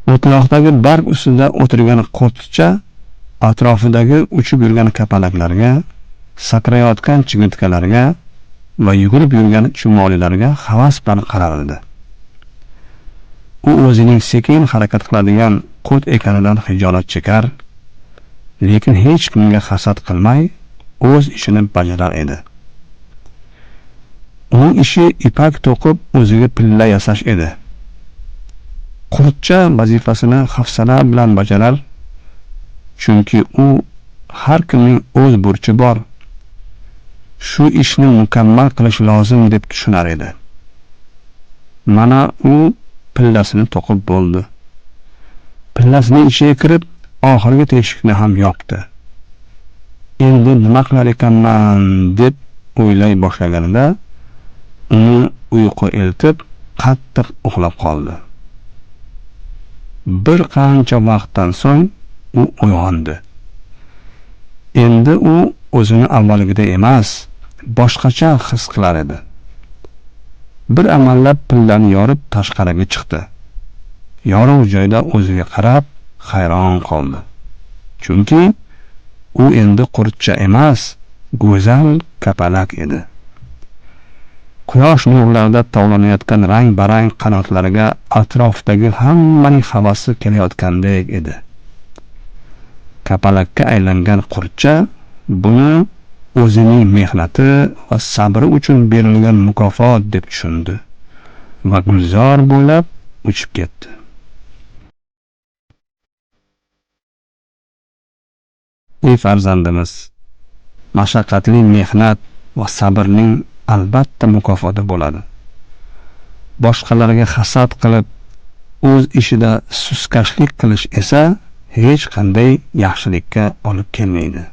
O'tloqdagi barg ustida o'tirgan qo'rtcha atrofidagi uchib yurgan kapalaklarga, sakrayotgan chigirtkalarga va yugurib yurgan chumolilarga havas bilan qarardi. U o'zining sekin harakat qiladigan qurt ekanidan xijolat chekar, lekin hech kimga hasad qilmay o'z ishini bajarar edi. Uning ishi ipak to'qib o'ziga pilla yasash edi. Qurtcha vazifasini hafsala bilan bajarar, chunki u har kimning o'z burchi bor. Shu ishni mukammal qilish lozim deb tushunar edi. Mana u pillasini to'qib bo'ldi. Pillasining ichiga kirib, oxirgi teshikni ham yopdi. Endi nima qilar ekanman deb o'ylay boshlaganida uni uyqu eltib, qattiq uxlab qoldi. Bir qancha vaqtdan so'ng u uyg'ondi. Endi u o'zini avvalgida emas, boshqacha his qilar edi. Bir amallab pillani yorib tashqariga chiqdi. Yorug' joyda o'ziga qarab hayron qoldi. Chunki u endi qurtcha emas, go'zal kapalak edi. Quyosh nurlarida tovlanayotgan rang-barang qanotlariga atrofdagi hammaning havasi kelayotgandek edi. Kapalakka aylangan qurtcha buni o'zining mehnati va sabri uchun berilgan mukofot deb tushundi va gulzor bo'ylab uchib ketdi. Ey farzandimiz, mashaqqatli mehnat va sabrning albatta mukofoti bo'ladi. Boshqalarga hasad qilib, o'z ishida suskashlik qilish esa hech qanday yaxshilikka olib kelmaydi.